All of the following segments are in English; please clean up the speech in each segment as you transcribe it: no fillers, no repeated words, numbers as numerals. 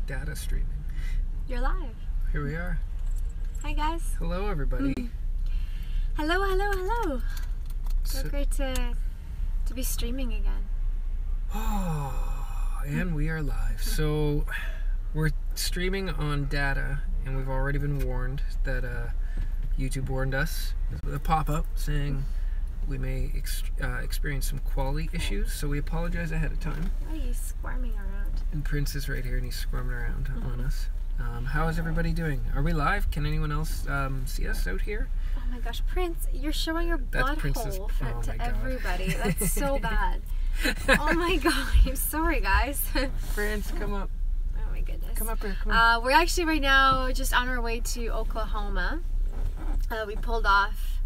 data streaming. You're live. Here we are. Hi guys. Hello everybody. Hello, hello, hello. So So- great to be streaming again. Oh, and we are live. So we're streaming on data, and we've already been warned that YouTube warned us with a pop-up saying we may experience some quality issues. So we apologize ahead of time. Why are you squirming around? And Prince is right here, and he's squirming around on us. How is everybody doing? Are we live? Can anyone else see us out here? Oh my gosh, Prince, you're showing your That's Prince's- butthole oh my to God. everybody. That's so bad. Oh my god, I'm sorry guys. Prince, come up. Oh my goodness. Come up here. Come on. We're actually right now just on our way to Oklahoma. We pulled off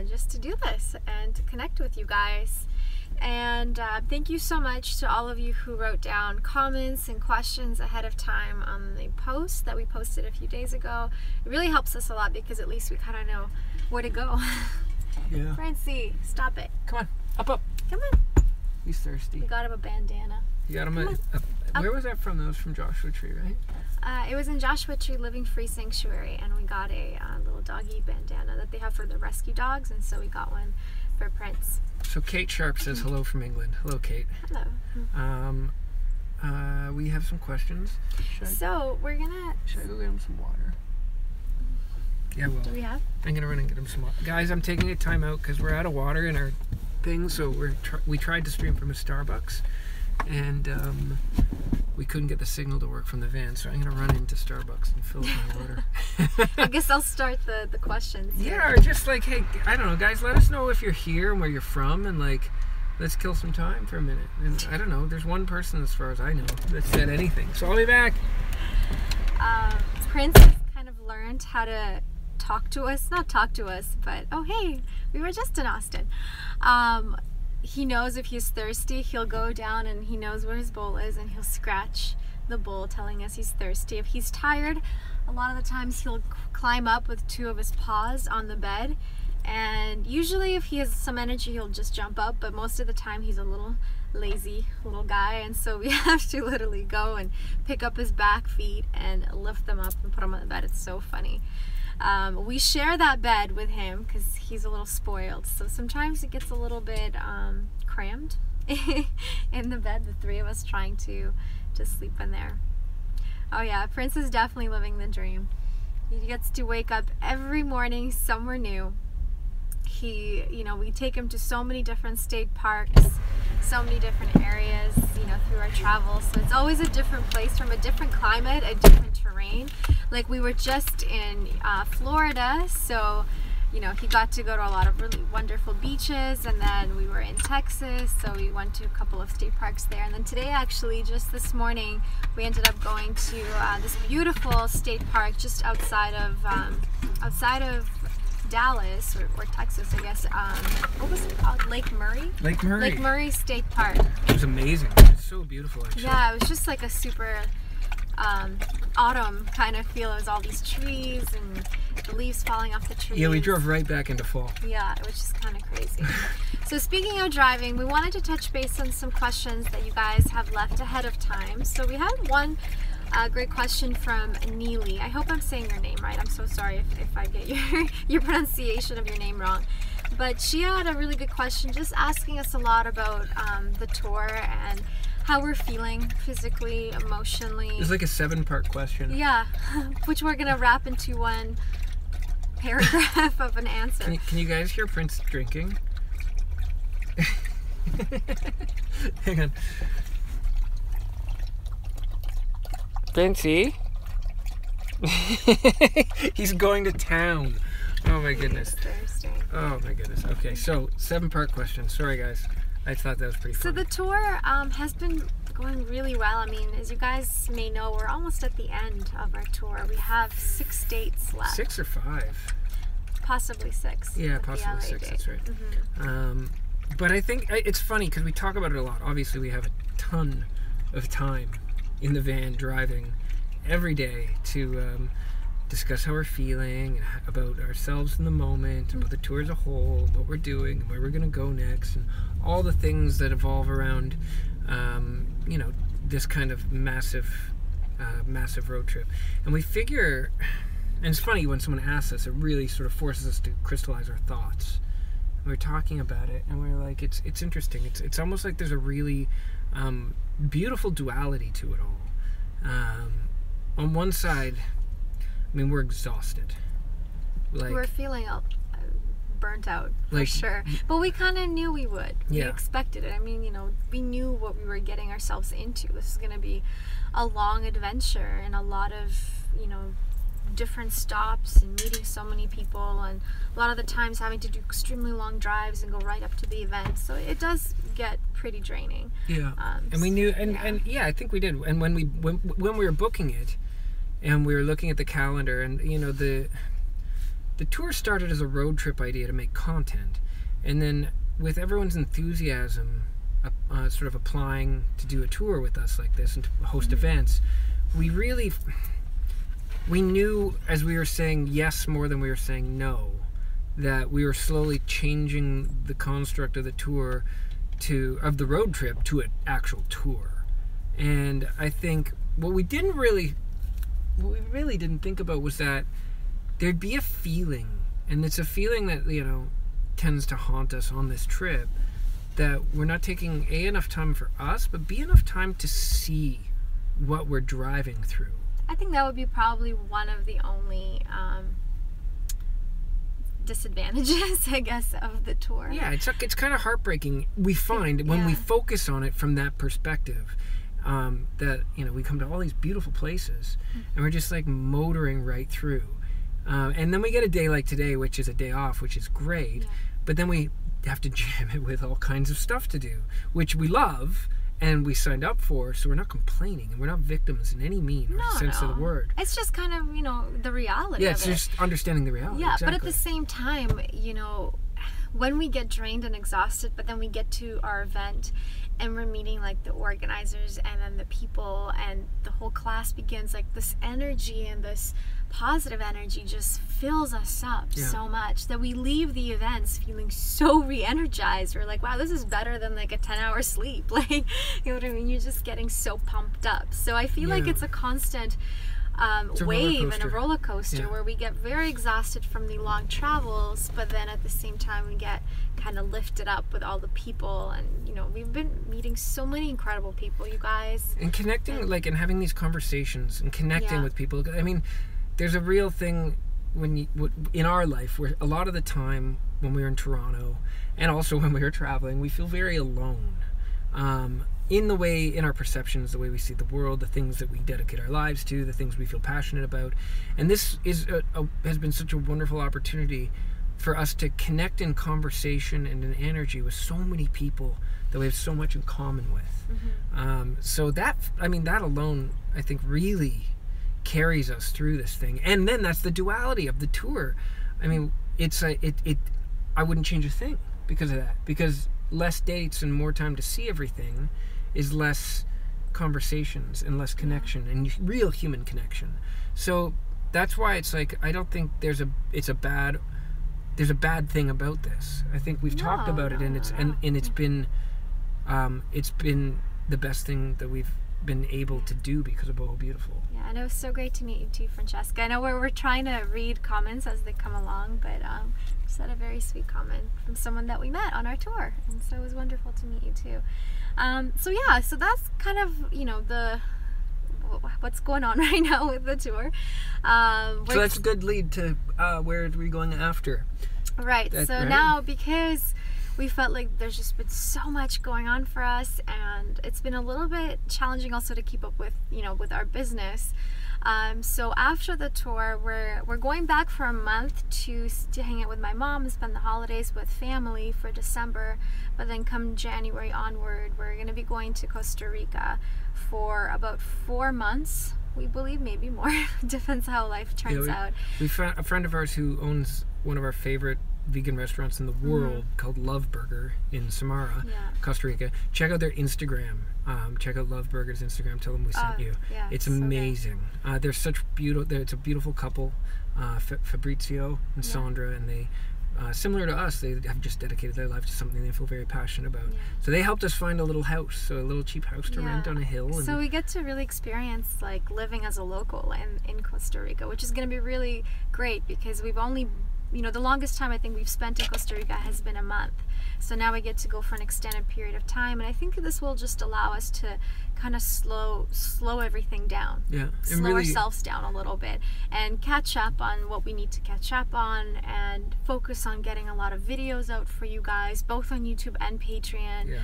just to do this and to connect with you guys. And thank you so much to all of you who wrote down comments and questions ahead of time on the post that we posted a few days ago. It really helps us a lot because at least we kind of know where to go. Yeah. Francie, stop it. Come on. Up. Come on. He's thirsty. We got him a bandana. You got him Come where was that from? That was from Joshua Tree, right? It was in Joshua Tree Living Free Sanctuary, and we got a little doggy bandana that they have for the rescue dogs, and so we got one for Prince. So Kate Sharp says hello from England. Hello, Kate. Hello. We have some questions. So we're gonna. Should I go get him some water? Yeah, well, Do we have? I'm gonna run and get him some water. Guys, I'm taking a time out because we're out of water in our thing. So we tried to stream from a Starbucks, and we couldn't get the signal to work from the van. So I'm gonna run into Starbucks and fill up my water. I guess I'll start the questions. Yeah, or just like, hey, I don't know, guys, let us know if you're here and where you're from, and like, let's kill some time for a minute. And I don't know, there's one person as far as I know that said anything. So I'll be back. Prince has kind of learned how to talk to us. Not talk to us, but oh hey, we were just in Austin. He knows if he's thirsty, he'll go down and he knows where his bowl is and he'll scratch the bowl telling us he's thirsty. If he's tired, a lot of the times he'll climb up with two of his paws on the bed, and usually if he has some energy he'll just jump up, but most of the time he's a little lazy little guy, and so we have to literally go and pick up his back feet and lift them up and put them on the bed. It's so funny. We share that bed with him because he's a little spoiled, so sometimes it gets a little bit crammed in the bed, the three of us trying to sleep in there. Oh yeah, Prince is definitely living the dream. He gets to wake up every morning somewhere new. We take him to so many different state parks, so many different areas, through our travels. So it's always a different place from a different climate, a different terrain. Like we were just in Florida, so he got to go to a lot of really wonderful beaches, and then we were in Texas, so we went to a couple of state parks there. And then today, actually, just this morning, we ended up going to this beautiful state park just outside of Dallas or Texas, I guess. What was it called? Lake Murray? Lake Murray. Lake Murray State Park. It was amazing. It's so beautiful, actually. Yeah, it was just like a super autumn kind of feel. It was all these trees and the leaves falling off the trees. Yeah, we drove right back into fall. Yeah, it was just kind of crazy. So speaking of driving, we wanted to touch base on some questions that you guys have left ahead of time. So we had one great question from Neely. I hope I'm saying your name right. I'm so sorry if I get your pronunciation of your name wrong. But she had a really good question, just asking us a lot about the tour and how we're feeling physically, emotionally. It's like a 7-part question. Yeah, which we're going to wrap into one paragraph of an answer. Can you guys hear Prince drinking? Hang on. Princey? He's going to town. Oh my goodness. Thursday. Oh my goodness. Okay, so 7-part question. Sorry guys. I thought that was pretty So funny. the tour has been going really well. I mean, as you guys may know, we're almost at the end of our tour. We have 6 dates left. 6 or 5? Possibly 6. Yeah, with the possibly LA 6. date. That's right. Mm-hmm. But I think it's funny because we talk about it a lot. Obviously, we have a ton of time in the van driving every day to discuss how we're feeling, about ourselves in the moment, about the tour as a whole, what we're doing, where we're going to go next, and all the things that evolve around, this kind of massive massive road trip. And we figure, and it's funny when someone asks us, it really sort of forces us to crystallize our thoughts. We're talking about it, and we're like, it's interesting. It's almost like there's a really beautiful duality to it all. On one side, I mean, we're exhausted. Like, we're feeling burnt out, for like, sure. But we kind of knew we would. We Yeah. expected it. I mean, you know, we knew what we were getting ourselves into. This is going to be a long adventure and a lot of, you know, different stops and meeting so many people, and a lot of the times having to do extremely long drives and go right up to the event. So it does get pretty draining. Yeah. And we knew, and yeah, I think we did. And when we were booking it, and we were looking at the calendar, and you know, the tour started as a road trip idea to make content, and then with everyone's enthusiasm, sort of applying to do a tour with us like this and to host events, we knew, as we were saying yes more than we were saying no, that we were slowly changing the construct of the tour of the road trip to an actual tour. And I think what we really didn't think about was that there'd be a feeling, and it's a feeling that, you know, tends to haunt us on this trip, that we're not taking enough time for us, but enough time to see what we're driving through. I think that would be probably one of the only disadvantages, I guess, of the tour. Yeah, it's kind of heartbreaking. We find when we focus on it from that perspective, that, you know, we come to all these beautiful places, and we're just like motoring right through. And then we get a day like today, which is a day off, which is great. Yeah. But then we have to jam it with all kinds of stuff to do, which we love and we signed up for. So we're not complaining, and we're not victims in any sense of the word. It's just kind of, you know, the reality Yeah, of it's it. just understanding the reality. Yeah, exactly. but at the same time, you know, when we get drained and exhausted, but then we get to our event and we're meeting like the organizers and then the people, and the whole class begins, like this energy and this positive energy just fills us up so much that we leave the events feeling so re-energized. We're like, wow, this is better than like a 10-hour sleep. Like, you know what I mean? You're just getting so pumped up. So I feel like it's a constant wave and a roller coaster where we get very exhausted from the long travels, but then at the same time we get kind of lifted up with all the people. And, you know, we've been meeting so many incredible people, you guys, and connecting, and having these conversations and connecting with people. I mean, there's a real thing in our life where a lot of the time when we were in Toronto, and also when we were traveling, we feel very alone. In our perceptions, the way we see the world, the things that we dedicate our lives to, the things we feel passionate about. And this has been such a wonderful opportunity for us to connect in conversation and in energy with so many people that we have so much in common with. So that alone, I think, really carries us through this thing. And then that's the duality of the tour. I mean, I wouldn't change a thing because of that, because less dates and more time to see everything is less conversations and less connection and real human connection. So that's why it's like, I don't think there's a bad thing about this. I think we've talked about it, and it's been the best thing that we've been able to do because of Boho Beautiful. Yeah, and it was so great to meet you too, Francesca. I know we're trying to read comments as they come along, but just had a very sweet comment from someone that we met on our tour, and so it was wonderful to meet you too. So that's kind of, you know, what's going on right now with the tour. So that's a good lead to where are we going after. Right. Now, because we felt like there's just been so much going on for us, and it's been a little bit challenging also to keep up with, you know, with our business. So after the tour, we're going back for a month to hang out with my mom and spend the holidays with family for December. But then come January onward, we're going to be going to Costa Rica for about 4 months. We believe, maybe more. Depends how life turns out. We found a friend of ours who owns one of our favorite vegan restaurants in the world called Love Burger in Samara, Costa Rica. Check out their Instagram. Check out Love Burger's Instagram. Tell them we sent you. Yeah, it's amazing. They're such beautiful. It's a beautiful couple, Fabrizio and Sandra, and similar to us, they have just dedicated their life to something they feel very passionate about. Yeah. So they helped us find a little house, so a little cheap house to rent on a hill. And so we get to really experience like living as a local in Costa Rica, which is going to be really great because we've only, the longest time I think we've spent in Costa Rica has been a month. So now we get to go for an extended period of time, and I think this will just allow us to kind of slow everything down. Yeah, slow ourselves down a little bit and catch up on what we need to catch up on, and focus on getting a lot of videos out for you guys, both on YouTube and Patreon. Yeah.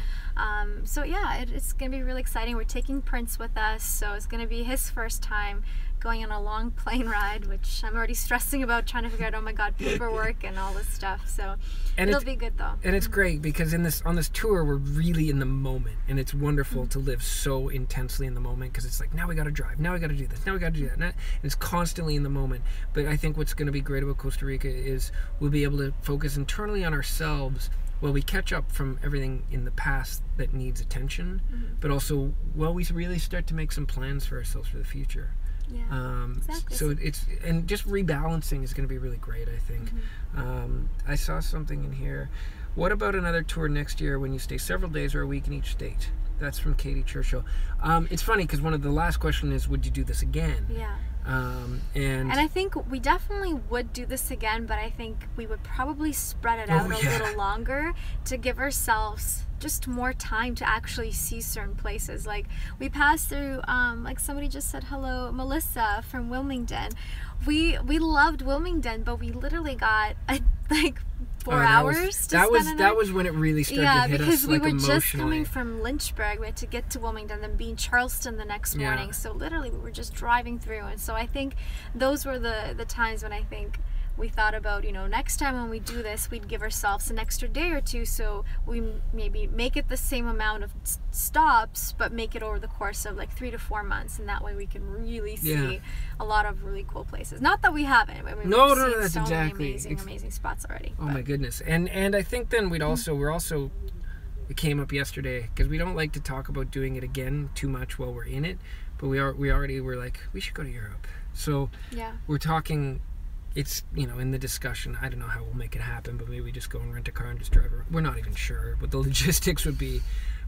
It's gonna be really exciting. We're taking Prince with us, so it's gonna be his first time going on a long plane ride, which I'm already stressing about, trying to figure out, oh my god, paperwork and all this stuff. So it'll be good though. And it's great because on this tour we're really in the moment, and it's wonderful to live so intensely in the moment, because it's like, now we got to drive, now we got to do this, now we got to do that, and it's constantly in the moment. But I think what's going to be great about Costa Rica is we'll be able to focus internally on ourselves while we catch up from everything in the past that needs attention, but also while we really start to make some plans for ourselves for the future. Yeah, exactly. So and just rebalancing is going to be really great, I think. I saw something in here. What about another tour next year when you stay several days or a week in each state? That's from Katie Churchill. It's funny because one of the last question is, would you do this again? Yeah. And I think we definitely would do this again, but I think we would probably spread it out a little longer to give ourselves just more time to actually see certain places. Like we passed through, like somebody just said hello, Melissa from Wilmington. We loved Wilmington, but we literally got like 4 hours. That was when it really started to hit us, because we were just emotionally. coming from Lynchburg. We had to get to Wilmington, then be in Charleston the next morning. So literally, we were just driving through, and so I think those were the times when I think we thought about, next time when we do this, we'd give ourselves an extra day or two, so we maybe make it the same amount of stops, but make it over the course of like 3 to 4 months, and that way we can really see a lot of really cool places. Not that we haven't. I mean, no, that's so exactly many amazing spots already. Oh my goodness, and I think then we're also. It came up yesterday because we don't like to talk about doing it again too much while we're in it, but we already were like, we should go to Europe. So we're talking. It's, in the discussion, I don't know how we'll make it happen, but maybe we just go and rent a car and just drive around. We're not even sure what the logistics would be,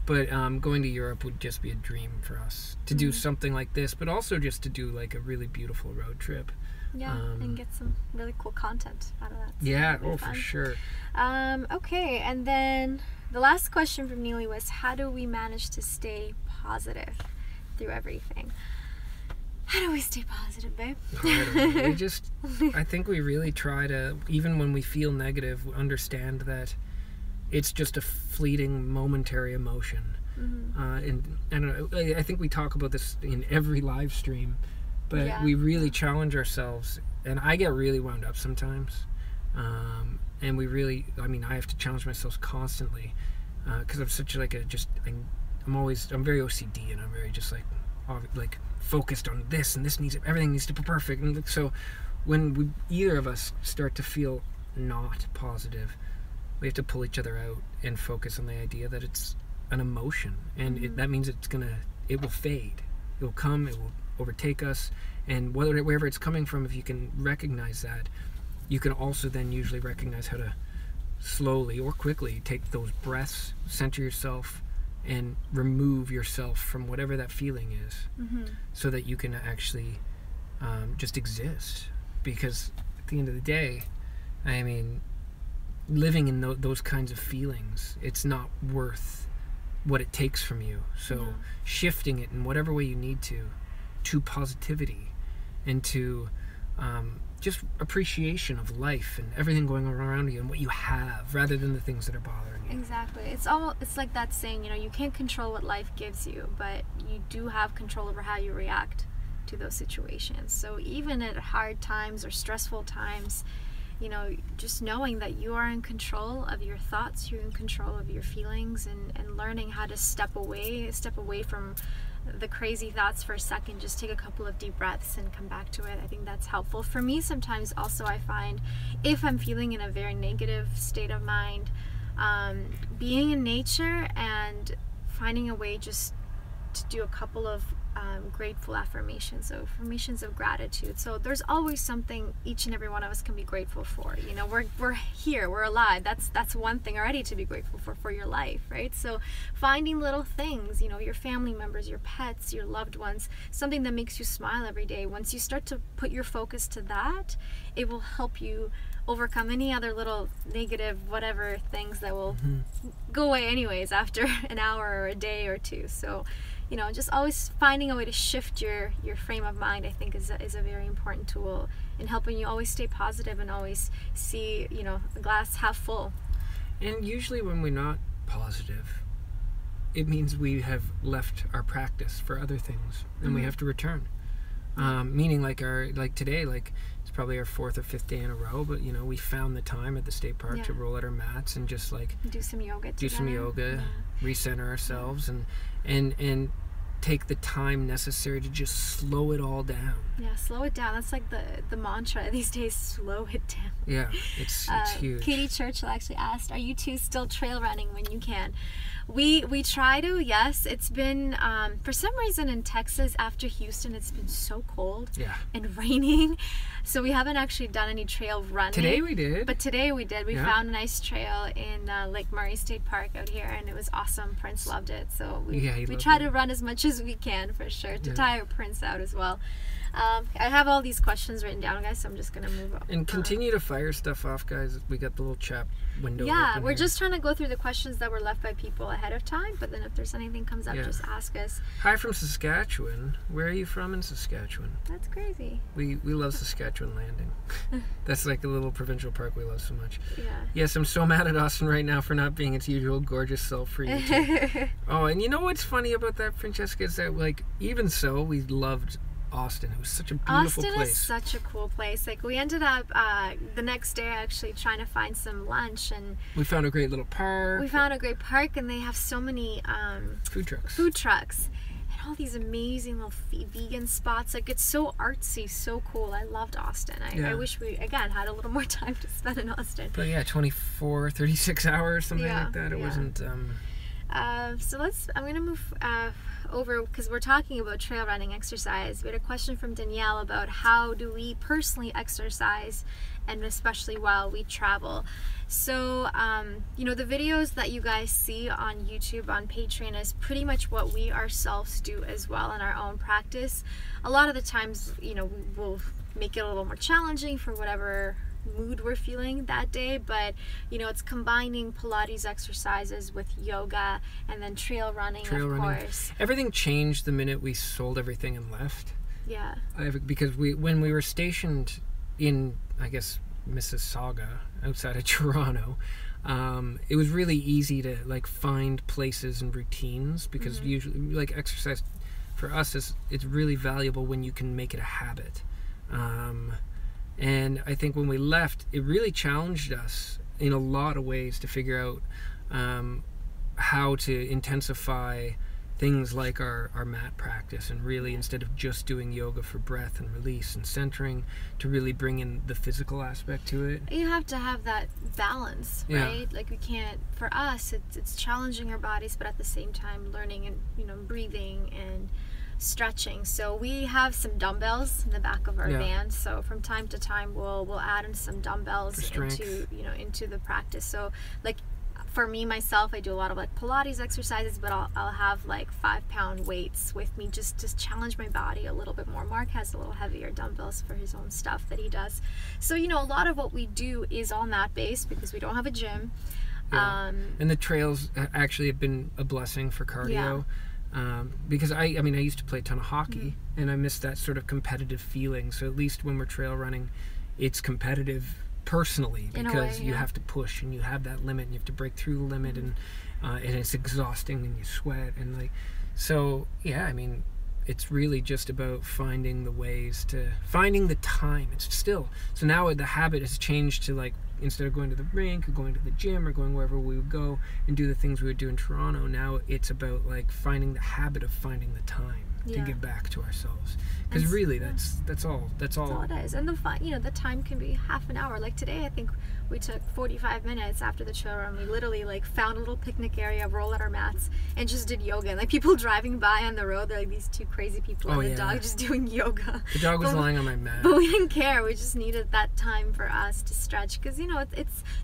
but going to Europe would just be a dream for us to do something like this, but also just to do like a really beautiful road trip. Yeah, and get some really cool content out of that. So yeah, for sure. Okay, and then the last question from Neely was, how do we manage to stay positive through everything? How do we stay positive, babe? I think we really try to, even when we feel negative, understand that it's just a fleeting, momentary emotion. And I don't know, I think we talk about this in every live stream, but we really challenge ourselves, and I get really wound up sometimes. And I have to challenge myself constantly, because I'm such like I'm very OCD, and I'm very just like focused on this, and everything needs to be perfect. And so when either of us start to feel not positive, we have to pull each other out and focus on the idea that it's an emotion, and that means it will fade. It will come, it will overtake us, and wherever it's coming from, if you can recognize that, you can also then usually recognize how to slowly or quickly take those breaths, center yourself, and remove yourself from whatever that feeling is, so that you can actually just exist. Because at the end of the day, I mean, living in those kinds of feelings, it's not worth what it takes from you. So shifting it in whatever way you need to positivity, and to just appreciation of life and everything going on around you and what you have, rather than the things that are bothering you. Exactly. It's like that saying, you can't control what life gives you, but you do have control over how you react to those situations. So even at hard times or stressful times, just knowing that you are in control of your thoughts, you're in control of your feelings, and learning how to step away from the crazy thoughts for a second, just take a couple of deep breaths and come back to it. I think that's helpful for me. Sometimes also I find if I'm feeling in a very negative state of mind, being in nature and finding a way just to do a couple of grateful affirmations, so affirmations of gratitude. So there's always something each and every one of us can be grateful for. You know, we're here, we're alive. That's one thing already to be grateful for your life, right? So finding little things, you know, your family members, your pets, your loved ones, something that makes you smile every day. Once you start to put your focus to that, it will help you overcome any other little negative whatever things that will go away anyways after an hour or a day or two. So, you know, just always finding a way to shift your frame of mind, I think is a very important tool in helping you always stay positive and always see, you know, a glass half full. And usually when we're not positive, it means we have left our practice for other things and we have to return. Meaning like today, like it's probably our 4th or 5th day in a row, but you know, we found the time at the state park to roll out our mats and just like do some yoga recenter ourselves and take the time necessary to just slow it all down. Yeah, slow it down. That's like the mantra these days, slow it down. Yeah, it's huge. Katie Churchill actually asked, are you two still trail running when you can? We try to, yes. It's been, for some reason in Texas after Houston, it's been so cold and raining. So we haven't actually done any trail running. Today we did. But today we did. We found a nice trail in Lake Murray State Park out here, and it was awesome. Prince loved it. So we try to run as much as we can, for sure, to tire Prince out as well. I have all these questions written down, guys, so I'm just going to move up. And continue to fire stuff off, guys. We got the little chat window open we're here. Just trying to go through the questions that were left by people ahead of time, but then if there's anything comes up, just ask us. Hi from Saskatchewan. Where are you from in Saskatchewan? That's crazy. We love Saskatchewan Landing. That's like a little provincial park we love so much. Yeah. Yes, I'm so mad at Austin right now for not being its usual gorgeous self for you too. Oh, and you know what's funny about that, Francesca, is that like even so, we loved Austin. It was such a beautiful place. Austin is such a cool place. Like we ended up the next day actually trying to find some lunch, and we found a great little park. We found a great park, and they have so many food trucks and all these amazing little vegan spots. Like it's so artsy, so cool. I loved Austin. I wish we again had a little more time to spend in Austin. But yeah, 24, 36 hours, something like that. It wasn't so I'm gonna move over because we're talking about trail running exercise. We had a question from Danielle about how do we personally exercise, and especially while we travel. So you know, the videos that you guys see on YouTube, on Patreon, is pretty much what we ourselves do as well in our own practice. A lot of the times, you know, we'll make it a little more challenging for whatever mood we're feeling that day, but you know, it's combining Pilates exercises with yoga and then trail running, of course. Everything changed the minute we sold everything and left. Yeah. Because when we were stationed in, I guess, Mississauga, outside of Toronto, it was really easy to like find places and routines, because usually like exercise for us it's really valuable when you can make it a habit. And I think when we left, it really challenged us in a lot of ways to figure out how to intensify things like our mat practice, and really, instead of just doing yoga for breath and release and centering, to really bring in the physical aspect to it. You have to have that balance, right? Like we can't, for us, it's challenging our bodies, but at the same time learning and, you know, breathing and stretching. So we have some dumbbells in the back of our van, so from time to time we'll add in some dumbbells into the practice. So like for me myself, I do a lot of like Pilates exercises, but I'll have like 5-pound weights with me just to challenge my body a little bit more. Mark has a little heavier dumbbells for his own stuff that he does. So you know, a lot of what we do is all mat based because we don't have a gym. And the trails actually have been a blessing for cardio. Because I used to play a ton of hockey, and I miss that sort of competitive feeling. So at least when we're trail running, it's competitive personally, because you have to push and you have that limit and you have to break through the limit, and it's exhausting and you sweat and like, so yeah, I mean, it's really just about finding the time. It's still, so now the habit has changed to like, instead of going to the rink or going to the gym or going wherever we would go and do the things we would do in Toronto, now it's about like finding the habit of finding the time. to Yeah. give back to ourselves. Because And really, yeah. that's all. That's all it is. And the fun, the time can be half an hour. Like today, I think we took 45 minutes after the trail run. We literally like found a little picnic area, rolled out our mats, and just did yoga. And like people driving by on the road, they're like these two crazy people Oh, and the yeah. dog just doing yoga. The dog was But- lying on my mat. But we didn't care. We just needed that time for us to stretch because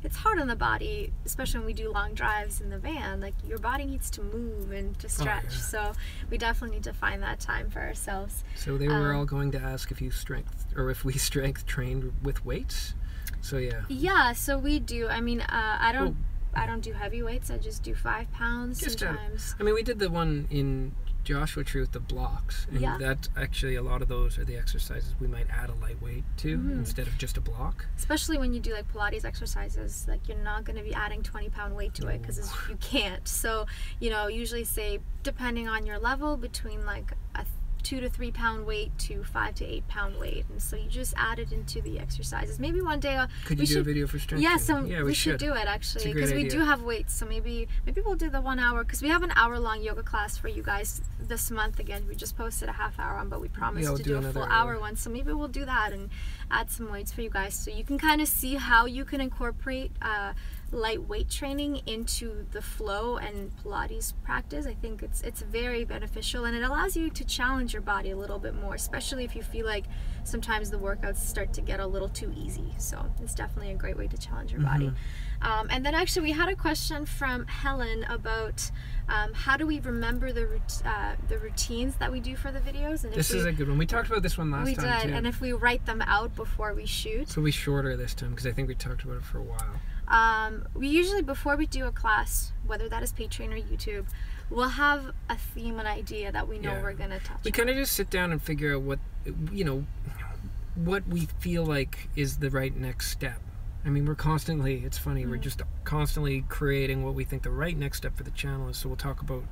it's hard on the body, especially when we do long drives in the van. Like your body needs to move and to stretch. yeah. So we definitely need to find that time for ourselves. So they were all going to ask if we strength trained with weights. So yeah. Yeah, so we do. I mean, I don't do heavy weights. I just do 5 pounds Just, sometimes. I mean, we did the one in Joshua Tree with the blocks, and Yeah. that's actually a lot of those are the exercises we might add a light weight to Mm-hmm. instead of just a block. Especially when you do like Pilates exercises, like you're not going to be adding 20-pound weight to it because you can't. So, usually say depending on your level between like a 2 to 3 pound weight to 5 to 8 pound weight, and so you just add it into the exercises. Maybe one day Could you do a video for strength? Yeah, training? so we should do it It's actually a great because we idea. do have weights. So maybe we'll do the 1 hour because we have an hour-long yoga class for you guys this month. Again, we just posted a half hour on, but we promised we'll to do do a another full hour. hour one. So maybe we'll do that and add some weights for you guys so you can kind of see how you can incorporate light weight training into the flow and Pilates practice. I think it's very beneficial and it allows you to challenge your body a little bit more, especially if you feel like sometimes the workouts start to get a little too easy. So it's definitely a great way to challenge your body. And then actually we had a question from Helen about how do we remember the routines that we do for the videos, and This is a good one. We talked about this one last time too. and if we write them out before we shoot. So we shorter this time because I think we talked about it for a while. We usually, before we do a class, whether that is Patreon or YouTube, we'll have a theme and idea that we know Yeah. we're going to touch We on. kind of just sit down and figure out what we feel like is the right next step. I mean, it's funny, we're just constantly creating what we think the right next step for the channel is. So we'll talk about,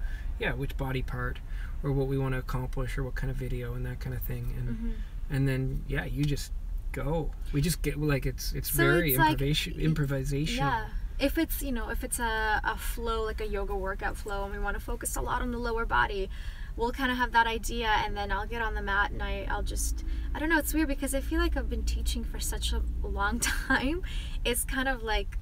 which body part or what we want to accomplish or what kind of video and that kind of thing. And then, you just go. We just get, like, it's So very it's like- improvisational. Yeah. If it's, if it's a flow, like a yoga workout flow, and we want to focus a lot on the lower body, we'll kind of have that idea, and then I'll get on the mat and I'll just, I don't know, it's weird because I feel like I've been teaching for such a long time. It's kind of like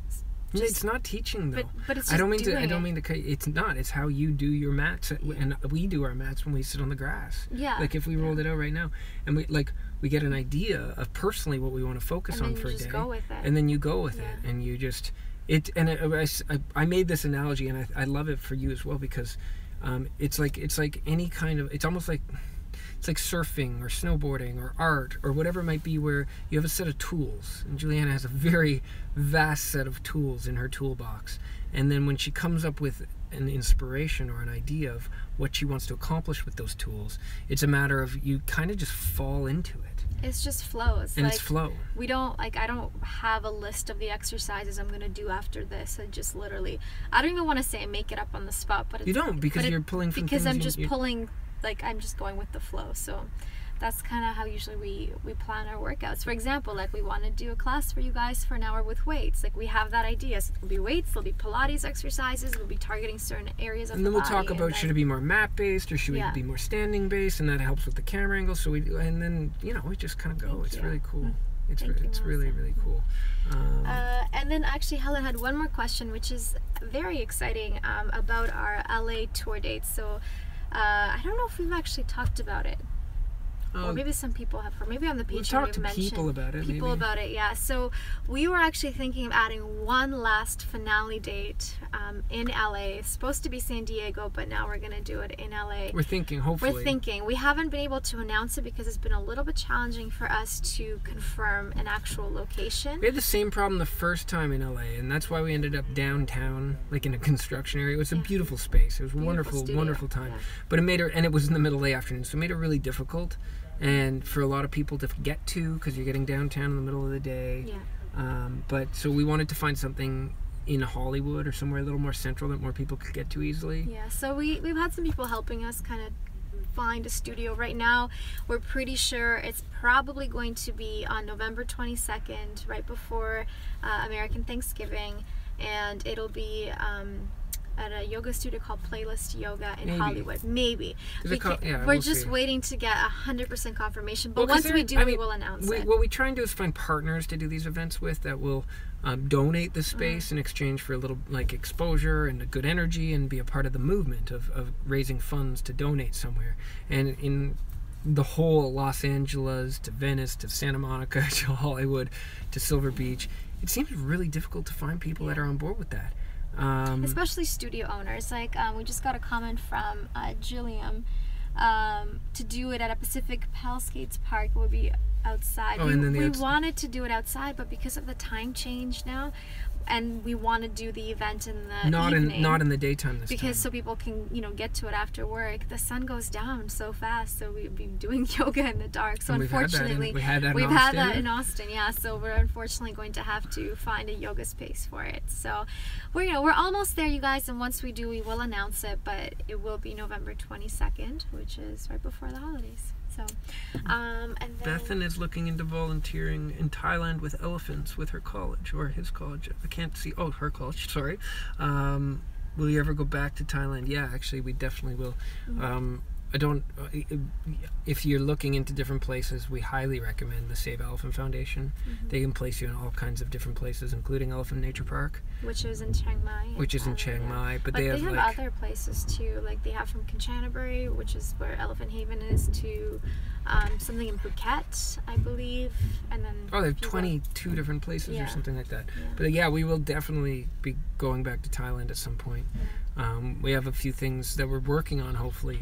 It's not teaching though. but it's just I don't mean doing to. It's not. It's how you do your mats, and we do our mats when we sit on the grass. Yeah. Like if we rolled it out right now, and we get an idea of personally what we want to focus And on then for you a just day, go with it. and then you go with Yeah. it, and you just it. And I made this analogy, and I love it for you as well because it's like any kind of. It's almost like. It's like surfing or snowboarding or art or whatever it might be where you have a set of tools. And Juliana has a very vast set of tools in her toolbox. And then when she comes up with an inspiration or an idea of what she wants to accomplish with those tools, it's a matter of you kind of just fall into it. It's just flows. And like, it's flow. We don't, I don't have a list of the exercises I'm going to do after this. I just literally, I don't even want to say I make it up on the spot, but it's, You don't because you're pulling from because things I'm you- just you- pulling, like I'm just going with the flow. So that's kind of how usually we plan our workouts. For example, like we want to do a class for you guys for an hour with weights. Like we have that idea. So it'll be weights, there'll be Pilates exercises, we'll be targeting certain areas of And the then we'll body. talk about should it be more mat based or should Yeah. it be more standing based, and that helps with the camera angle. So we then we just kind of go. Thank It's you. really cool. It's Thank you, it's really Melissa. really cool. And then actually Helen had one more question, which is very exciting, about our LA tour dates. So I don't know if we've actually talked about it. Or maybe some people have, or maybe on the Patreon We've talked to mentioned people about it, People maybe. about it, yeah. So we were actually thinking of adding one last finale date in LA. It's supposed to be San Diego, but now we're gonna do it in LA. We're thinking, hopefully. We're thinking. We haven't been able to announce it because it's been a little bit challenging for us to confirm an actual location. We had the same problem the first time in LA, and that's why we ended up downtown, like in a construction area. It was a beautiful space. It was a wonderful, studio, wonderful time. yeah. But and it was in the middle of the afternoon, so it made it really difficult. And for a lot of people to get to, because you're getting downtown in the middle of the day. Yeah. But so we wanted to find something in Hollywood or somewhere a little more central that more people could get to easily. Yeah, so we've had some people helping us kind of find a studio. Right now, we're pretty sure it's probably going to be on November 22nd, right before American Thanksgiving, and it'll be at a yoga studio called Playlist Yoga in Maybe. Hollywood. Maybe. We're we'll just see. waiting to get 100% confirmation. But Well, 'cause once we do, we will announce it. What we try and do is find partners to do these events with that will donate the space in exchange for a little like exposure and a good energy and be a part of the movement of raising funds to donate somewhere. And in the whole Los Angeles to Venice to Santa Monica to Hollywood to Silver Beach, it seems really difficult to find people that are on board with that. Especially studio owners. Like we just got a comment from Gilliam to do it at a Pacific Palisades Park. It would be outside. We wanted to do it outside, but because of the time change now, and we want to do the event in the evening. Not in the daytime this because time. so people can get to it after work. The sun goes down so fast, so we'd be doing yoga in the dark. So and unfortunately, we've had that in Austin. Yeah, so we're unfortunately going to have to find a yoga space for it. So we're almost there, you guys, and once we do, we will announce it. But it will be November 22nd, which is right before the holidays. So, and then Bethan is looking into volunteering in Thailand with elephants with her college or his college. I can't see. Oh, her college. Sorry. Will you ever go back to Thailand? Yeah, actually, we definitely will. I don't. If you're looking into different places, we highly recommend the Save Elephant Foundation. They can place you in all kinds of different places, including Elephant Nature Park, which is in Chiang Mai. But they have like, other places too. Like they have from Kanchanaburi, which is where Elephant Haven is, to something in Phuket, I believe, and then they have 22 different places or something like that. But yeah, we will definitely be going back to Thailand at some point. We have a few things that we're working on, hopefully,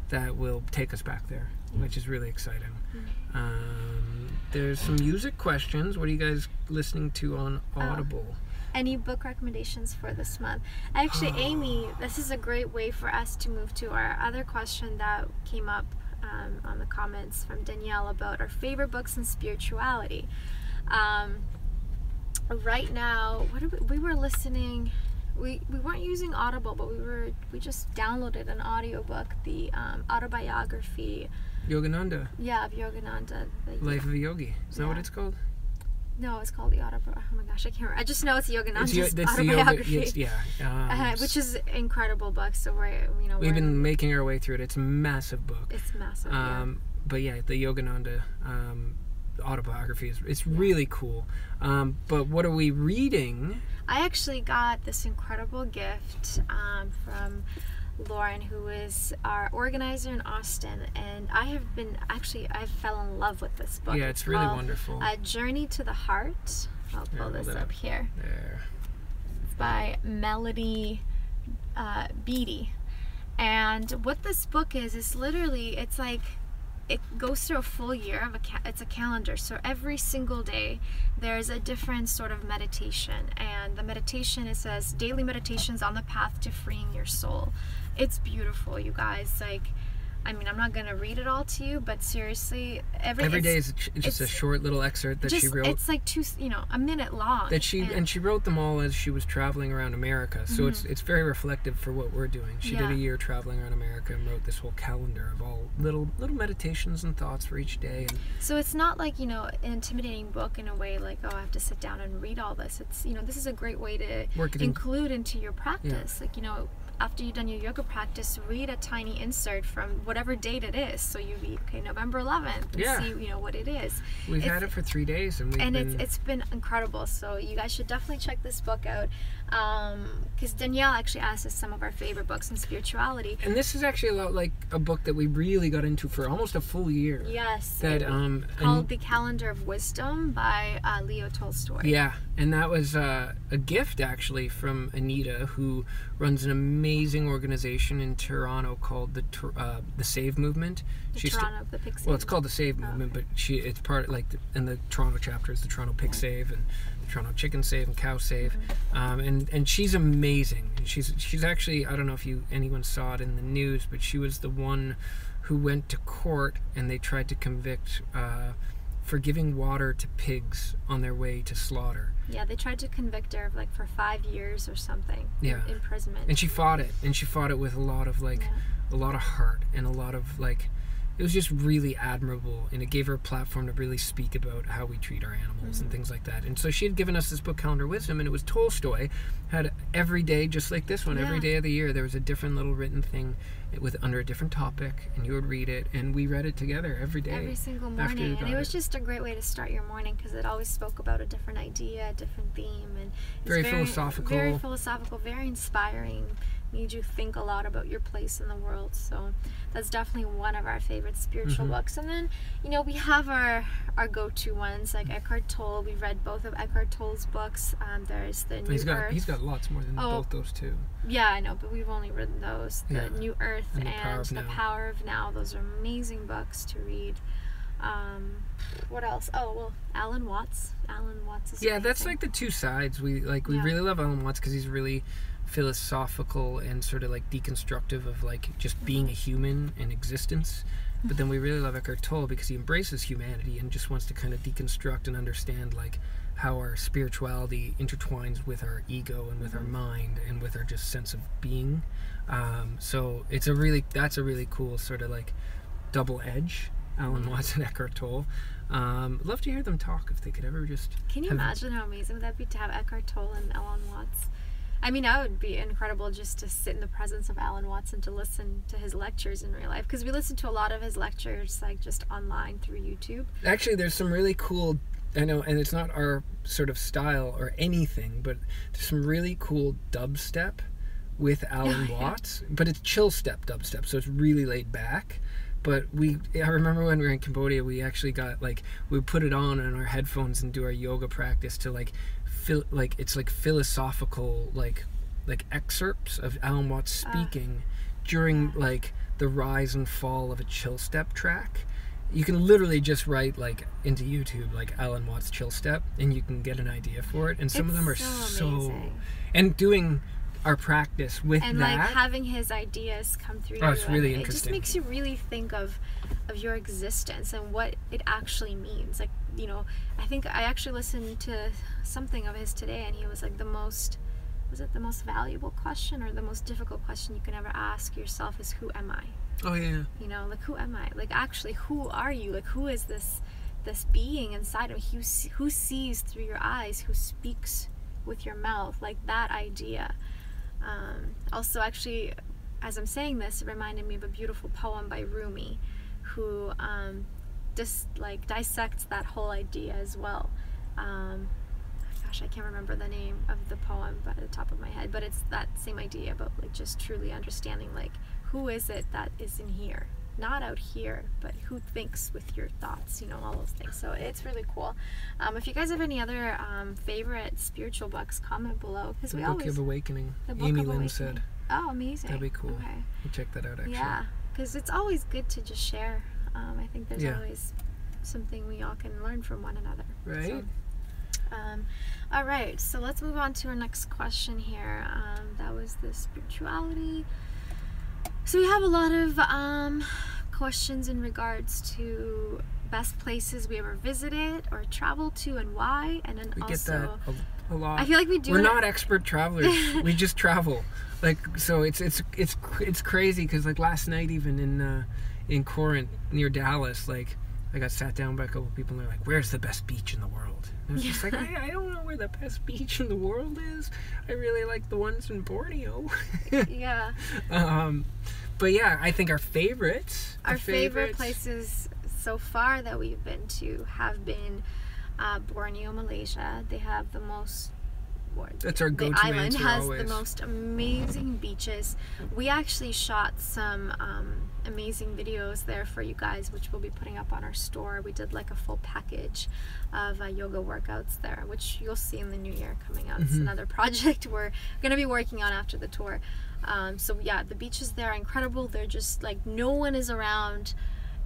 that will take us back there, which is really exciting. There's some music questions. What are you guys listening to on Audible? Any book recommendations for this month? Actually, Amy, this is a great way for us to move to our other question that came up on the comments from Danielle about our favorite books and spirituality. Right now, we were listening. We weren't using Audible, but we just downloaded an audiobook, the autobiography. Yogananda. Yeah, of Yogananda. Life of a Yogi. Is that what it's called? No, it's called the autobiography. Oh my gosh, I can't remember. I just know it's Yogananda's autobiography. Which is an incredible book. So we've been making our way through it. It's a massive book. It's massive. But yeah, the Yogananda autobiography it's really cool. But what are we reading? I actually got this incredible gift from Lauren, who is our organizer in Austin, and I fell in love with this book. Yeah, it's really wonderful. A Journey to the Heart. I'll pull this up here. There. It's by Melody Beatty. And what this book is literally, it's like, it goes through a full year it's a calendar, so every single day there's a different sort of meditation, and the meditation, it says daily meditations on the path to freeing your soul. It's beautiful, you guys. Like, I mean, I'm not gonna read it all to you, but seriously, every day is just a short little excerpt that she wrote. It's like a minute long. That she wrote them all as she was traveling around America. So it's very reflective for what we're doing. She did a year traveling around America and wrote this whole calendar of all little meditations and thoughts for each day. And so it's not like an intimidating book in a way like, oh, I have to sit down and read all this. It's this is a great way to include into your practice. Like after you've done your yoga practice, read a tiny insert from whatever date it is. So you read, November 11th, and see, what it is. We've had it for 3 days, and it's been incredible. So you guys should definitely check this book out. Because Danielle actually asked us some of our favorite books in spirituality. And this is actually a lot like a book that we really got into for almost a full year. Yes. That called The Calendar of Wisdom by Leo Tolstoy. Yeah, and that was a gift actually from Anita, who runs an amazing organization in Toronto called the Save Movement. The Pig Save. Well, it's called the Save Movement, but it's part in the Toronto chapter is the Toronto Pig Save and the Toronto Chicken Save and Cow Save, and she's amazing. And she's actually, I don't know if anyone saw it in the news, but she was the one who went to court and they tried to convict for giving water to pigs on their way to slaughter. Yeah, they tried to convict her of for 5 years or something. Imprisonment. And she fought it, with a lot of a lot of heart and a lot of it was just really admirable, and it gave her a platform to really speak about how we treat our animals and things like that. And so she had given us this book, Calendar Wisdom, and it was Tolstoy, had every day, just like this one, every day of the year, there was a different little written thing with under a different topic, and you would read it, and we read it together every day. Every single morning. And it was just a great way to start your morning, because it always spoke about a different idea, a different theme, and it's Very philosophical. Very philosophical, very inspiring. Made you think a lot about your place in the world. So that's definitely one of our favorite spiritual books. And then, you know, we have our go-to ones, like Eckhart Tolle. We read both of Eckhart Tolle's books. There's the New Earth. He's got lots more than both those two. Yeah, I know, but we've only written those. The New Earth and The Power of Now. Those are amazing books to read. What else? Oh, well, Alan Watts. Alan Watts is amazing. That's like the two sides. We really love Alan Watts because he's really philosophical and sort of like deconstructive of like just being a human and existence. But then we really love Eckhart Tolle because he embraces humanity and just wants to kind of deconstruct and understand like how our spirituality intertwines with our ego and with our mind and with our just sense of being. So that's a really cool sort of like double edge, Alan Watts and Eckhart Tolle. Love to hear them talk if they could ever just... Can you imagine how amazing would that be to have Eckhart Tolle and Alan Watts? I mean, that would be incredible just to sit in the presence of Alan Watts and to listen to his lectures in real life. Because we listen to a lot of his lectures, like, just online through YouTube. Actually, there's some really cool, I know, and it's not our sort of style or anything, but there's some really cool dubstep with Alan Watts. But it's chill step dubstep, so it's really laid back. But I remember when we were in Cambodia, we actually got, like, we put it on our headphones and do our yoga practice to, like, it's like philosophical like excerpts of Alan Watts speaking during like the rise and fall of a chill step track. You can literally just write like into YouTube like Alan Watts chill step and you can get an idea for it. And some of them are so and doing our practice with and that, like having his ideas come through you, it's really interesting. It just makes you really think of your existence and what it actually means. Like, you know, I think I actually listened to something of his today, and he was like, the most valuable question or the most difficult question you can ever ask yourself is, who am I? Oh yeah. You know, like, who am I? Like, actually, who are you? Like, who is this being inside of you? Who sees through your eyes? Who speaks with your mouth? Like, that idea. Also, actually, as I'm saying this, it reminded me of a beautiful poem by Rumi, who just like dissects that whole idea as well. Gosh, I can't remember the name of the poem by the top of my head, but it's that same idea about like just truly understanding like, who is it that is in here, not out here, but who thinks with your thoughts, you know, all those things. So it's really cool. If you guys have any other favorite spiritual books, comment below, because we always... The Book of Awakening. Amy Lynn said. Oh, amazing. That'd be cool. Okay. We'll check that out, actually. Yeah, because it's always good to just share. I think there's always something we all can learn from one another. Right. So, all right, so let's move on to our next question here. That was the spirituality. So we have a lot of questions in regards to best places we ever visited or traveled to and why, and then we also get that a lot. I feel like we do. We're not expert travelers. We just travel. Like, so it's crazy because like last night even in Corinth near Dallas, like I got sat down by a couple of people and they're like, "Where's the best beach in the world?" And I was just like, I don't know where the best beach in the world is. I really like the ones in Borneo. Yeah. But yeah, I think our favorites. Our favorite places so far that we've been to have been Borneo, Malaysia. They have the most... That's our go-to answer. The island has always. the most amazing beaches. We actually shot some amazing videos there for you guys, which we'll be putting up on our store. We did like a full package of yoga workouts there, which you'll see in the new year coming out. It's another project we're going to be working on after the tour. So yeah, the beaches there are incredible. They're just like, no one is around.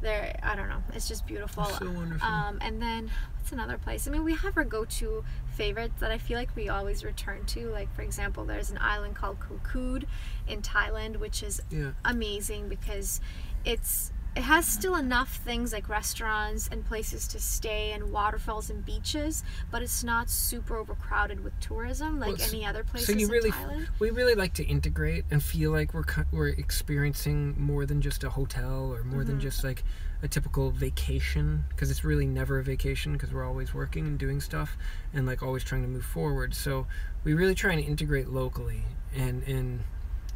They're, I don't know, it's just beautiful. So wonderful. And then what's another place? I mean, we have our go-to favorites that I feel like we always return to. Like, for example, there's an island called Koh Kood in Thailand, which is amazing because it's it has still enough things like restaurants and places to stay and waterfalls and beaches, but it's not super overcrowded with tourism like any other places in Thailand. We really like to integrate and feel like we're experiencing more than just a hotel or more than just like a typical vacation, because it's really never a vacation because we're always working and doing stuff and like always trying to move forward. So we really try and integrate locally and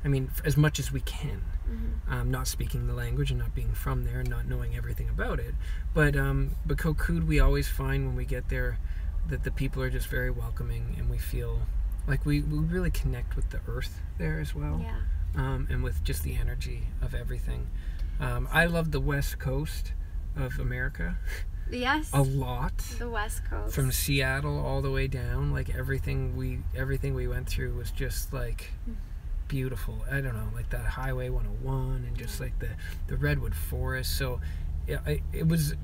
I mean, as much as we can. Not speaking the language and not being from there and not knowing everything about it. But Koh Kood, we always find when we get there that the people are just very welcoming, and we feel like we really connect with the earth there as well. Yeah. And with just the energy of everything. I love the West Coast of America. Yes. A lot. The West Coast. From Seattle all the way down, like everything we went through was just like beautiful. I don't know, like that Highway 101 and just like the redwood forest. So it was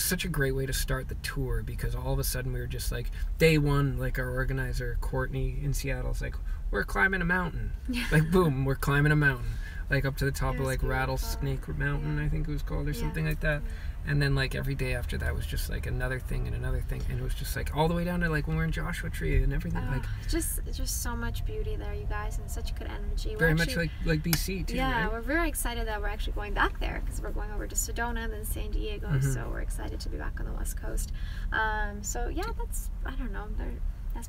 such a great way to start the tour, because all of a sudden we were just like, day one, like our organizer Courtney in Seattle's like, we're climbing a mountain. Like boom, we're climbing a mountain, like up to the top of like Rattlesnake Mountain, I think it was called, or something like that. And then like every day after that was just like another thing and another thing, and it was just like all the way down to like when we're in Joshua Tree and everything. Like just so much beauty there, you guys, and such good energy. Very much like BC too. Yeah, right? We're very excited that we're actually going back there, because we're going over to Sedona and then San Diego. So we're excited to be back on the West Coast. So yeah, that's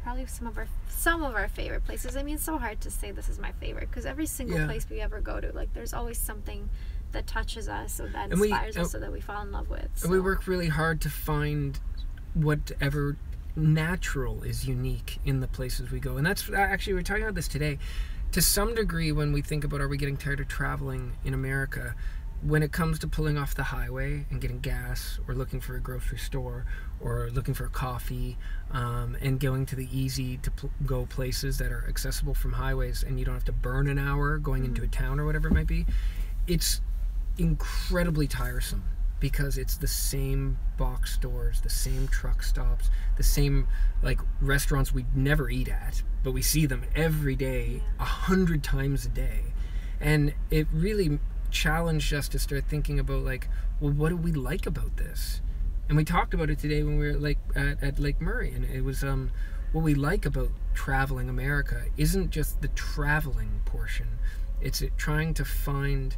probably some of our favorite places. I mean, it's so hard to say this is my favorite, because every single place we ever go to, like, there's always something that touches us, or that inspires us, so that we fall in love with. So. And we work really hard to find whatever natural is unique in the places we go. And that's actually, we were talking about this today. To some degree, when we think about, are we getting tired of traveling in America, when it comes to pulling off the highway and getting gas, or looking for a grocery store, or looking for a coffee, and going to the easy to go places that are accessible from highways, and you don't have to burn an hour going into a town or whatever it might be, it's incredibly tiresome, because it's the same box stores, the same truck stops, the same like restaurants we never eat at, but we see them every day, 100 times a day. And it really challenged us to start thinking about like, well, what do we like about this? And we talked about it today when we were like at Lake Murray, and it was what we like about traveling America isn't just the traveling portion, it's trying to find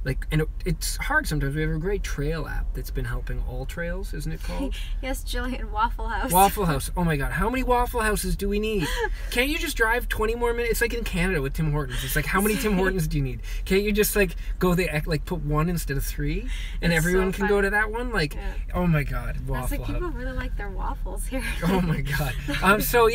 like, and it's hard sometimes. We have a great trail app that's been helping all trails, isn't it called? Yes, Jillian, Waffle House. Waffle House. Oh my God, how many Waffle Houses do we need? Can't you just drive 20 more minutes? It's like in Canada with Tim Hortons. It's like, how many Tim Hortons do you need? Can't you just like go like put one instead of three, and everyone can go to that one? Like, oh my God, Waffle House. People really like their waffles here. Oh my God. So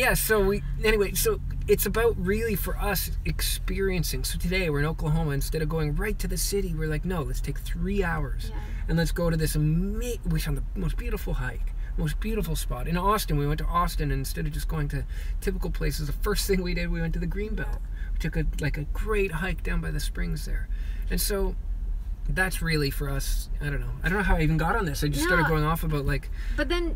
it's about really for us experiencing. So today we're in Oklahoma. Instead of going right to the city, we're like, no, let's take 3 hours and let's go to this we found the most beautiful hike, most beautiful spot. In Austin, we went to Austin, and instead of just going to typical places, the first thing we did, we went to the Greenbelt. We took a great hike down by the springs there. And so that's really for us. I don't know how I even got on this. I just started going off about like. But then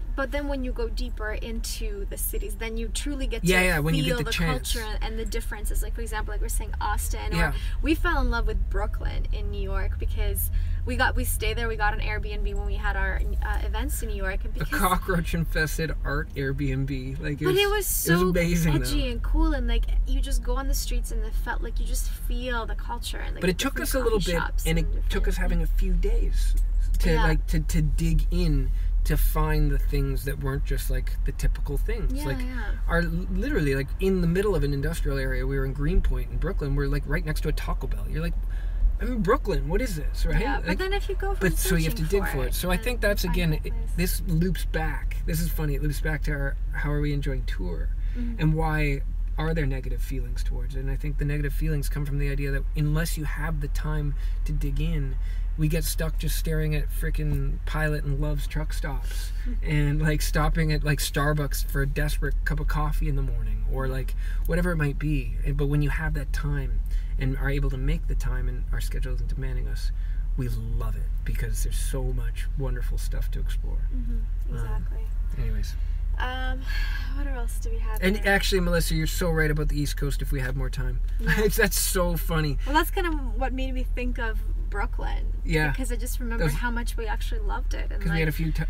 when you go deeper into the cities, then you truly get to feel the culture and the differences. Like, for example, like we're saying Austin, or we fell in love with Brooklyn in New York, because we stayed there. We got an Airbnb when we had our events in New York, and because a cockroach-infested art Airbnb. Like, it was so amazing, edgy and cool, and like you just go on the streets and it felt like you just feel the culture. And like, but it took us a little bit, and it took us having a few days to to dig in to find the things that weren't just like the typical things. Are literally like in the middle of an industrial area. We were in Greenpoint in Brooklyn. We're like right next to a Taco Bell. You're like, I'm in Brooklyn. What is this, right? Yeah, but then if you go so you have to dig for it. So I think that's, again, this loops back. This is funny. It loops back to our how are we enjoying tour, and why are there negative feelings towards it? And I think the negative feelings come from the idea that unless you have the time to dig in, we get stuck just staring at frickin' Pilot and Love's truck stops, and like stopping at like Starbucks for a desperate cup of coffee in the morning, or like whatever it might be. But when you have that time and are able to make the time, and our schedule isn't demanding us, we love it, because there's so much wonderful stuff to explore. Exactly. Anyways. What else do we have? And here? actually, Melissa, you're so right about the East Coast if we had more time. Yeah. That's so funny. Well, that's kind of what made me think of Brooklyn. Yeah. Because I just remembered how much we actually loved it. Because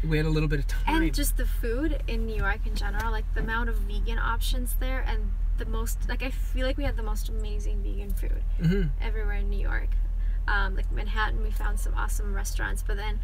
we had a little bit of time. And just the food in New York in general, like the amount of vegan options there, and the most, like, I feel like we had the most amazing vegan food everywhere in New York. Like Manhattan, we found some awesome restaurants, but then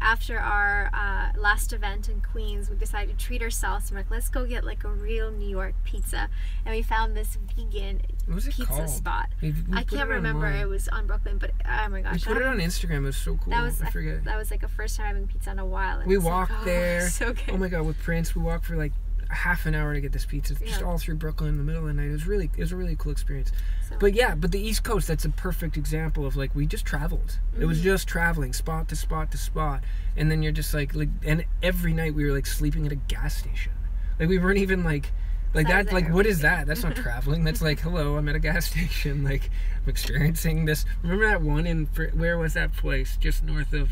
after our last event in Queens, we decided to treat ourselves. We're like, let's go get like a real New York pizza, and we found this vegan pizza spot. I can't remember. It was on Brooklyn, but oh my gosh, we put it on Instagram. It was so cool. I forget. That was like a first time having pizza in a while. And we walked there. So good. Oh my god, with Prince, we walked for like half an hour to get this pizza, just all through Brooklyn in the middle of the night. It was a really cool experience. But the East Coast, that's a perfect example of like we just traveled. It was just traveling spot to spot to spot, and then you're just like and every night we were like sleeping at a gas station. Like we weren't even like that. Like what is that? That's not traveling. That's like, hello, I'm at a gas station. Like I'm experiencing this. Remember that one where was that place? Just north of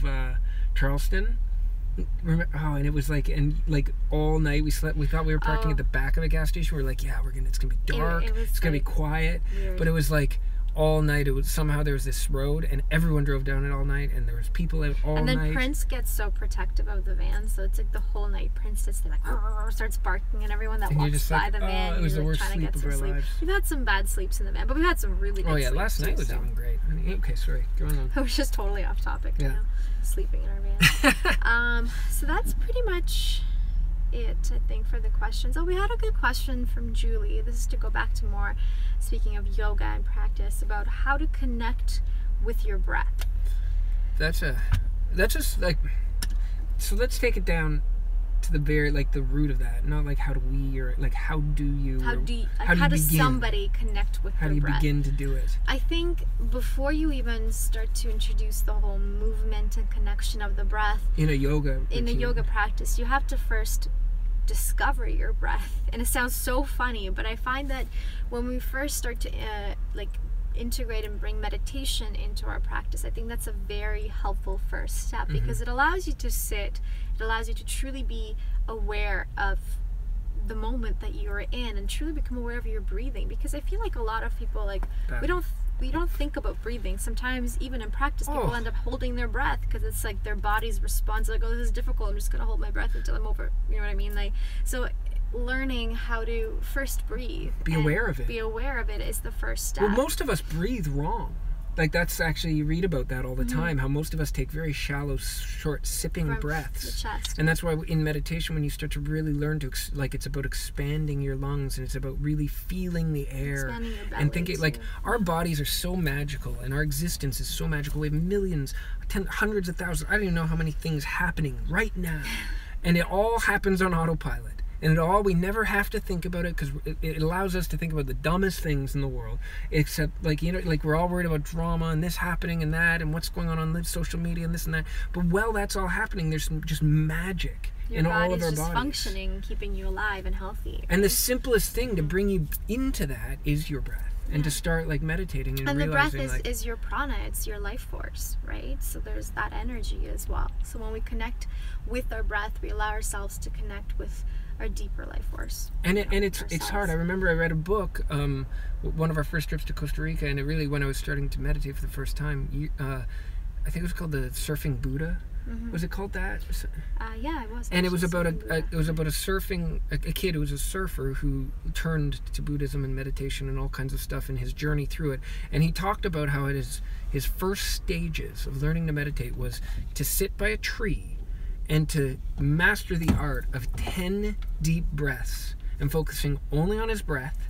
Charleston. And it was like, and like all night we slept. We thought we were parking at the back of a gas station. We were like, yeah, it's gonna be dark. It's gonna be quiet. Weird. But it was like all night. It was somehow there was this road, and everyone drove down it all night, and there was people out all night. And then Prince gets so protective of the van, so it's like the whole night. Prince sits there like starts barking, and everyone that walks by the van, it was the worst trying to sleep get of our lives. We've had some bad sleeps in the van, but we've had some really good. Oh yeah, last night was even great. Okay, sorry, go on. It was just totally off topic. Yeah. Sleeping in our van. So that's pretty much it, I think, for the questions. Oh, we had a good question from Julie. This is to go back to more, speaking of yoga and practice, about how to connect with your breath. That's just like, so let's take it down to the very, like, the root of that. Not like how do we, or like how does somebody connect with their breath? How do you begin to do it? I think before you even start to introduce the whole movement and connection of the breath in a yoga practice, you have to first discover your breath. And it sounds so funny, but I find that when we first start to integrate and bring meditation into our practice, I think that's a very helpful first step, because it allows you to sit, it allows you to truly be aware of the moment that you're in and truly become aware of your breathing. Because I feel like a lot of people, like, we don't think about breathing. Sometimes even in practice, people end up holding their breath because it's like their body's response, like, oh, this is difficult, I'm just gonna hold my breath until I'm over, you know what I mean? Like, so learning how to first breathe, be aware of it is the first step. Well, most of us breathe wrong. Like, that's actually, you read about that all the time, how most of us take very shallow, short, sipping breaths. The chest. And that's why in meditation, when you start to really learn to, like, it's about expanding your lungs, and it's about really feeling the air. Expanding your belly, and thinking, like, our bodies are so magical, and our existence is so magical. We have millions, hundreds of thousands, I don't even know how many things happening right now. And it all happens on autopilot. And we never have to think about it, because it allows us to think about the dumbest things in the world, except, like, you know, like, we're all worried about drama and this happening and that and what's going on social media and this and that. But while that's all happening, there's just magic in all of our bodies. Your body's just functioning, keeping you alive and healthy. Right? And the simplest thing to bring you into that is your breath. And to start, like, meditating and realizing, the breath is your prana, it's your life force, right? So there's that energy as well. So when we connect with our breath, we allow ourselves to connect with our deeper life force. And it's hard. I remember I read a book, one of our first trips to Costa Rica, and it really, when I was starting to meditate for the first time, I think it was called the Surfing Buddha. Was it called that? Yeah, it was. And it was about a kid who was a surfer who turned to Buddhism and meditation and all kinds of stuff in his journey through it. And he talked about how his first stages of learning to meditate was to sit by a tree and to master the art of 10 deep breaths and focusing only on his breath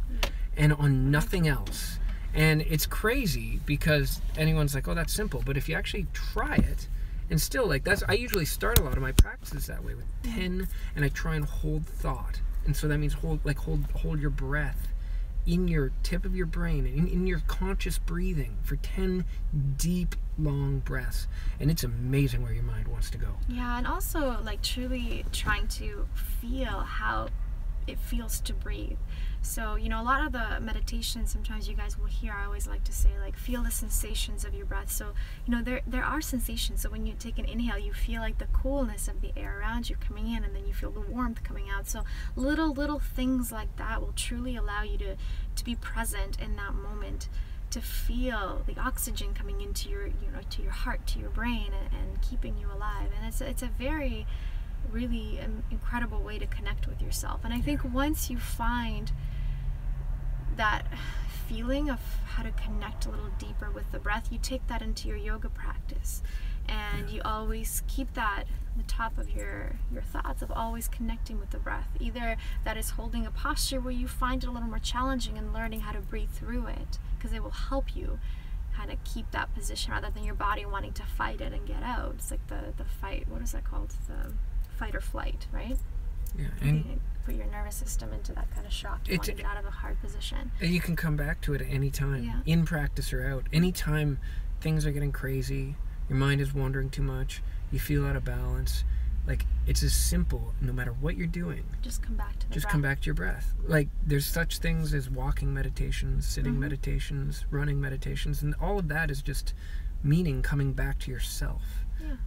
and on nothing else. And it's crazy because anyone's like, oh, that's simple. But if you actually try it, and still, like, I usually start a lot of my practices that way with 10, and I try and hold thought. And so that means hold your breath in your tip of your brain, in your conscious breathing for 10 deep, long breaths. And it's amazing where your mind wants to go. Yeah, and also, like, truly trying to feel how it feels to breathe. So, you know, a lot of the meditations sometimes you guys will hear, I always like to say, like, feel the sensations of your breath. So, you know, there are sensations. So when you take an inhale, you feel like the coolness of the air around you coming in, and then you feel the warmth coming out. So little things like that will truly allow you to be present in that moment, to feel the oxygen coming into your, you know, to your heart, to your brain, and keeping you alive. And it's a very, really incredible way to connect with yourself. And I think once you find that feeling of how to connect a little deeper with the breath, you take that into your yoga practice, and you always keep that the top of your thoughts of always connecting with the breath. Either that is holding a posture where you find it a little more challenging and learning how to breathe through it, because it will help you kind of keep that position rather than your body wanting to fight it and get out. It's like the fight, what is that called? The fight or flight, right? Yeah, and you put your nervous system into that kind of shock. You want to get out of a hard position. And you can come back to it at any time, in practice or out. Anytime things are getting crazy, your mind is wandering too much, you feel out of balance. Like, it's as simple, no matter what you're doing. Just come back to the breath. Come back to your breath. Like, there's such things as walking meditations, sitting meditations, running meditations, and all of that is just meaning coming back to yourself,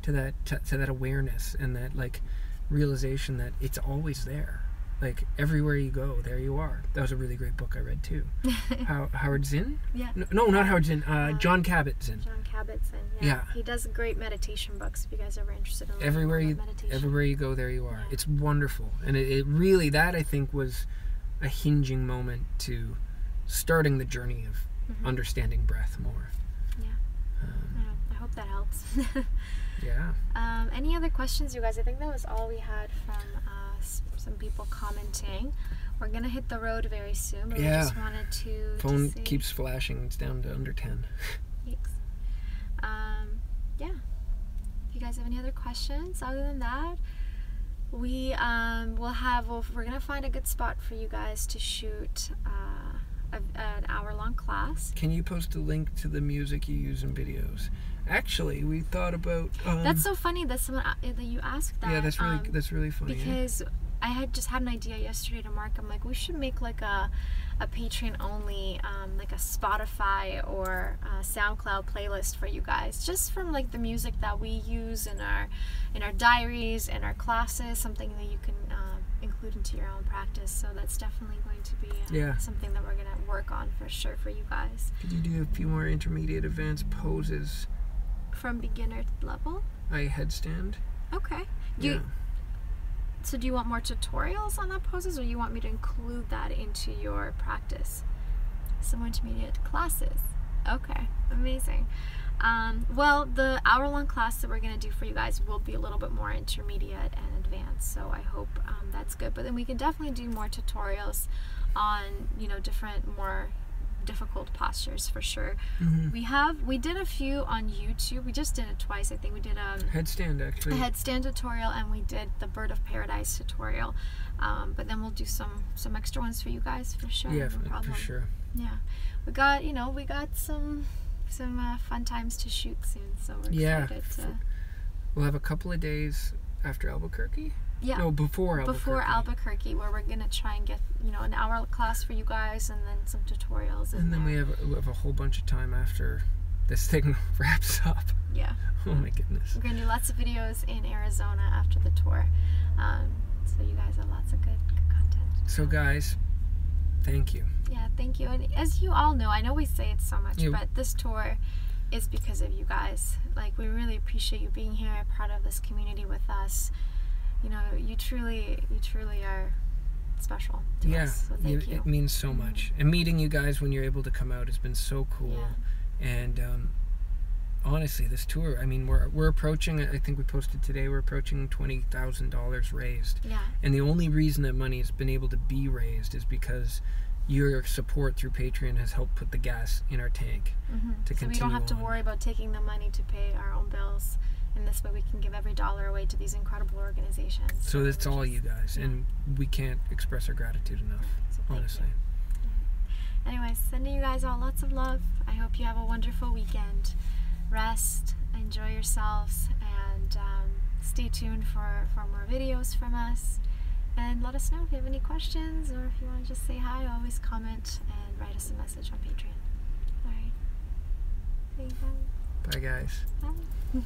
to that awareness and that, like, realization that it's always there. Like, everywhere you go, there you are. That was a really great book I read too. Howard Zinn? Yeah. No, not Howard Zinn. Jon Kabat-Zinn. John Kabat-Zinn. Yeah. He does great meditation books. If you guys are ever interested in meditation. Everywhere you go, there you are. It's wonderful, and it really, that I think was a hinging moment to starting the journey of understanding breath more. Yeah. I hope that helps. Yeah. Any other questions, you guys? I think that was all we had from some people commenting. We're gonna hit the road very soon, but we just wanted to phone keeps flashing. It's down to under 10. Thanks. Yeah. If you guys have any other questions, other than that, we're gonna find a good spot for you guys to shoot an hour-long class. Can you post a link to the music you use in videos? Actually, we thought about. That's so funny that you asked that. Yeah, that's really funny. Because I had just had an idea yesterday to Mark. I'm like, we should make like a Patreon only, like a Spotify or SoundCloud playlist for you guys, just from like the music that we use in our diaries and our classes, something that you can include into your own practice. So that's definitely going to be something that we're gonna work on for sure for you guys. Could you do a few more intermediate advanced poses? From beginner level? Headstand. Okay. So do you want more tutorials on that poses, or you want me to include that into your practice? Some intermediate classes. Okay, amazing. Well, the hour-long class that we're going to do for you guys will be a little bit more intermediate and advanced, so I hope that's good. But then we can definitely do more tutorials on, different, more difficult postures for sure. We did a few on YouTube. We just did it twice. I think we did a headstand, actually. A headstand tutorial, and we did the Bird of Paradise tutorial. But then we'll do some extra ones for you guys for sure. Yeah, no problem. for sure. Yeah, we got some fun times to shoot soon, so we're excited to. We'll have a couple of days after Albuquerque. Yeah. No, before Albuquerque. Before Albuquerque, where we're gonna try and get an hour class for you guys, and then some tutorials. And then we have a whole bunch of time after this thing wraps up. Yeah. Oh my goodness. We're gonna do lots of videos in Arizona after the tour, so you guys have lots of good content. So guys, thank you. Yeah, thank you. And as you all know, I know we say it so much, but this tour is because of you guys. Like, we really appreciate you being here, part of this community with us. You truly are special to us. So thank you. It means so much. And meeting you guys when you're able to come out has been so cool. Yeah. And honestly, this tour, I mean, we're approaching, I think we posted today, we're approaching $20,000 raised. Yeah. And the only reason that money has been able to be raised is because your support through Patreon has helped put the gas in our tank to continue. So we don't have to worry about taking the money to pay our own bills. And this way we can give every dollar away to these incredible organizations. So that's all you guys. And we can't express our gratitude enough, honestly. Anyways, sending you guys all lots of love. I hope you have a wonderful weekend. Rest, enjoy yourselves, and stay tuned for more videos from us. And let us know if you have any questions, or if you want to just say hi. Always comment and write us a message on Patreon. All right. Say bye. Bye, guys. Bye.